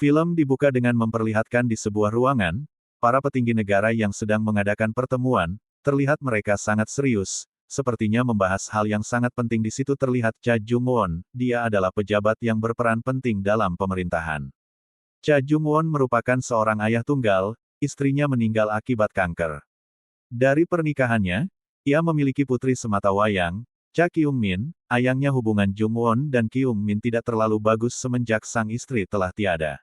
Film dibuka dengan memperlihatkan di sebuah ruangan, para petinggi negara yang sedang mengadakan pertemuan, terlihat mereka sangat serius, sepertinya membahas hal yang sangat penting. Di situ terlihat Cha Jung-won, dia adalah pejabat yang berperan penting dalam pemerintahan. Cha Jung-won merupakan seorang ayah tunggal, istrinya meninggal akibat kanker. Dari pernikahannya, ia memiliki putri sematawayang, Cha Kyung-min. Ayangnya hubungan Jung-won dan Kyung-min tidak terlalu bagus semenjak sang istri telah tiada.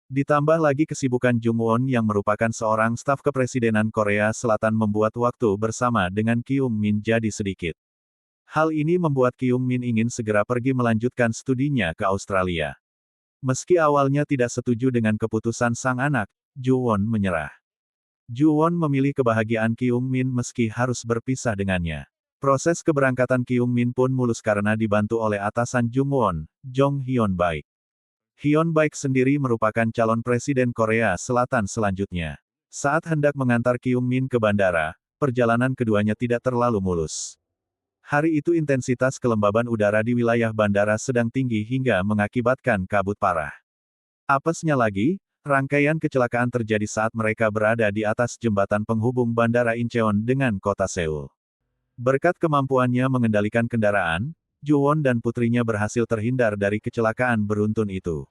Ditambah lagi kesibukan Jung-won yang merupakan seorang staf kepresidenan Korea Selatan membuat waktu bersama dengan Kyung-min jadi sedikit. Hal ini membuat Kyung-min ingin segera pergi melanjutkan studinya ke Australia. Meski awalnya tidak setuju dengan keputusan sang anak, Ju-won menyerah. Ju-won memilih kebahagiaan Kyung-min meski harus berpisah dengannya. Proses keberangkatan Kyung-min pun mulus karena dibantu oleh atasan Jung-won, Jong Hyun-baik. Hyun-baik sendiri merupakan calon presiden Korea Selatan selanjutnya. Saat hendak mengantar Kyung-min ke bandara, perjalanan keduanya tidak terlalu mulus. Hari itu intensitas kelembaban udara di wilayah bandara sedang tinggi hingga mengakibatkan kabut parah. Apesnya lagi, rangkaian kecelakaan terjadi saat mereka berada di atas jembatan penghubung bandara Incheon dengan kota Seoul. Berkat kemampuannya mengendalikan kendaraan, Ju-won dan putrinya berhasil terhindar dari kecelakaan beruntun itu.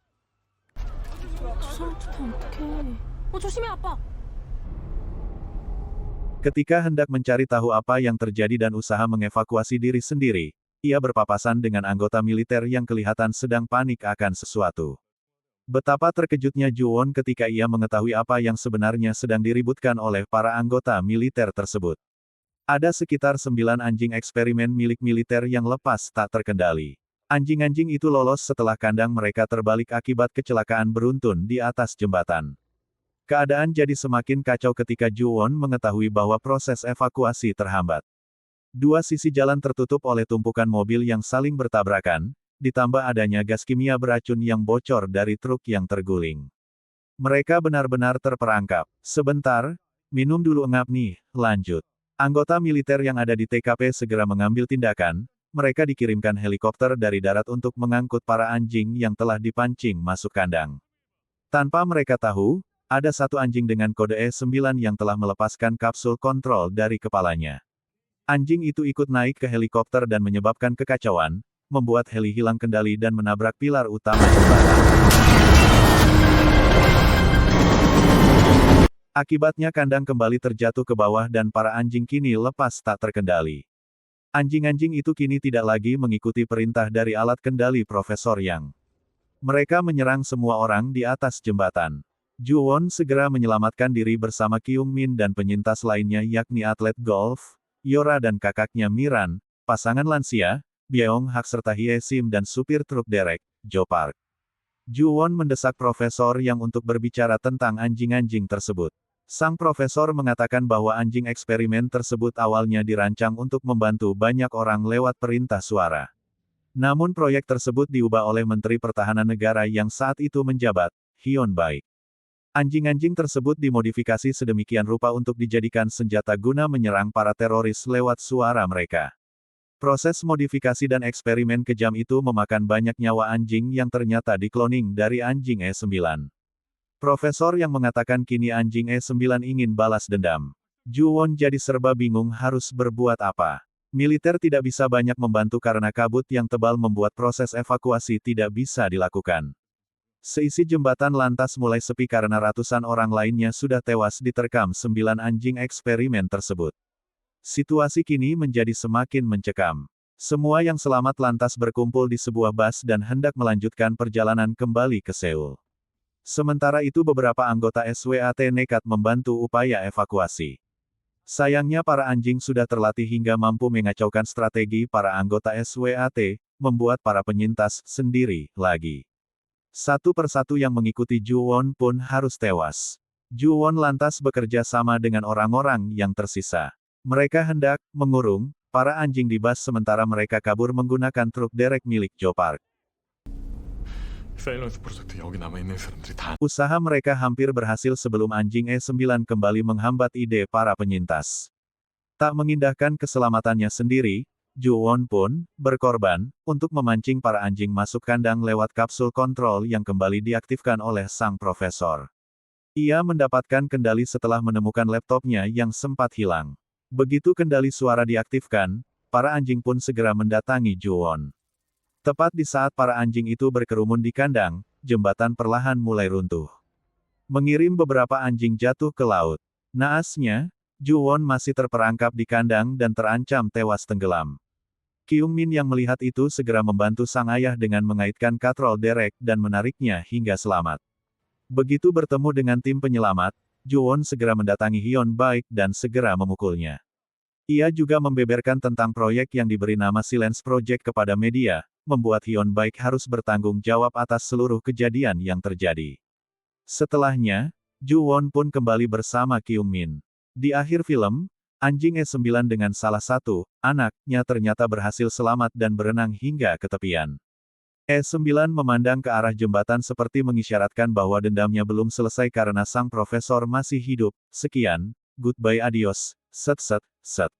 Ketika hendak mencari tahu apa yang terjadi dan usaha mengevakuasi diri sendiri, ia berpapasan dengan anggota militer yang kelihatan sedang panik akan sesuatu. Betapa terkejutnya Ju-won ketika ia mengetahui apa yang sebenarnya sedang diributkan oleh para anggota militer tersebut. Ada sekitar 9 anjing eksperimen milik militer yang lepas tak terkendali. Anjing-anjing itu lolos setelah kandang mereka terbalik akibat kecelakaan beruntun di atas jembatan. Keadaan jadi semakin kacau ketika Ju-won mengetahui bahwa proses evakuasi terhambat. Dua sisi jalan tertutup oleh tumpukan mobil yang saling bertabrakan, ditambah adanya gas kimia beracun yang bocor dari truk yang terguling. Mereka benar-benar terperangkap. Sebentar, minum dulu engap nih, lanjut. Anggota militer yang ada di TKP segera mengambil tindakan, mereka dikirimkan helikopter dari darat untuk mengangkut para anjing yang telah dipancing masuk kandang. Tanpa mereka tahu, ada satu anjing dengan kode E9 yang telah melepaskan kapsul kontrol dari kepalanya. Anjing itu ikut naik ke helikopter dan menyebabkan kekacauan, membuat heli hilang kendali dan menabrak pilar utama jembatan. Akibatnya kandang kembali terjatuh ke bawah dan para anjing kini lepas tak terkendali. Anjing-anjing itu kini tidak lagi mengikuti perintah dari alat kendali Profesor Yang. Mereka menyerang semua orang di atas jembatan. Ju-won segera menyelamatkan diri bersama Kyung-min dan penyintas lainnya yakni atlet golf, Yora dan kakaknya Miran, pasangan lansia, Byung-hak serta Hye-sim dan supir truk derek, Jo Park. Ju-won mendesak Profesor Yang untuk berbicara tentang anjing-anjing tersebut. Sang profesor mengatakan bahwa anjing eksperimen tersebut awalnya dirancang untuk membantu banyak orang lewat perintah suara. Namun proyek tersebut diubah oleh Menteri Pertahanan Negara yang saat itu menjabat, Hyun-baik. Anjing-anjing tersebut dimodifikasi sedemikian rupa untuk dijadikan senjata guna menyerang para teroris lewat suara mereka. Proses modifikasi dan eksperimen kejam itu memakan banyak nyawa anjing yang ternyata dikloning dari anjing E9. Profesor yang mengatakan kini anjing E9 ingin balas dendam. Ju-won jadi serba bingung harus berbuat apa. Militer tidak bisa banyak membantu karena kabut yang tebal membuat proses evakuasi tidak bisa dilakukan. Seisi jembatan lantas mulai sepi karena ratusan orang lainnya sudah tewas diterkam 9 anjing eksperimen tersebut. Situasi kini menjadi semakin mencekam. Semua yang selamat lantas berkumpul di sebuah bus dan hendak melanjutkan perjalanan kembali ke Seoul. Sementara itu beberapa anggota SWAT nekat membantu upaya evakuasi. Sayangnya para anjing sudah terlatih hingga mampu mengacaukan strategi para anggota SWAT, membuat para penyintas sendiri lagi. Satu persatu yang mengikuti Ju-won pun harus tewas. Ju-won lantas bekerja sama dengan orang-orang yang tersisa. Mereka hendak mengurung para anjing di bus sementara mereka kabur menggunakan truk derek milik Jo Park. Usaha mereka hampir berhasil sebelum anjing E9 kembali menghambat ide para penyintas. Tak mengindahkan keselamatannya sendiri, Ju Won pun berkorban untuk memancing para anjing masuk kandang lewat kapsul kontrol yang kembali diaktifkan oleh sang profesor. Ia mendapatkan kendali setelah menemukan laptopnya yang sempat hilang. Begitu kendali suara diaktifkan, para anjing pun segera mendatangi Ju Won. Tepat di saat para anjing itu berkerumun di kandang, jembatan perlahan mulai runtuh, mengirim beberapa anjing jatuh ke laut. Naasnya, Ju Won masih terperangkap di kandang dan terancam tewas tenggelam. Kyung Min yang melihat itu segera membantu sang ayah dengan mengaitkan katrol derek dan menariknya hingga selamat. Begitu bertemu dengan tim penyelamat, Ju Won segera mendatangi Hyun Baik dan segera memukulnya. Ia juga membeberkan tentang proyek yang diberi nama Silence Project kepada media, membuat Hyun Baik harus bertanggung jawab atas seluruh kejadian yang terjadi. Setelahnya, Ju Won pun kembali bersama Kyung Min. Di akhir film, anjing E9 dengan salah satu anaknya ternyata berhasil selamat dan berenang hingga ke tepian. E9 memandang ke arah jembatan seperti mengisyaratkan bahwa dendamnya belum selesai karena sang profesor masih hidup. Sekian, goodbye adios, set set, set.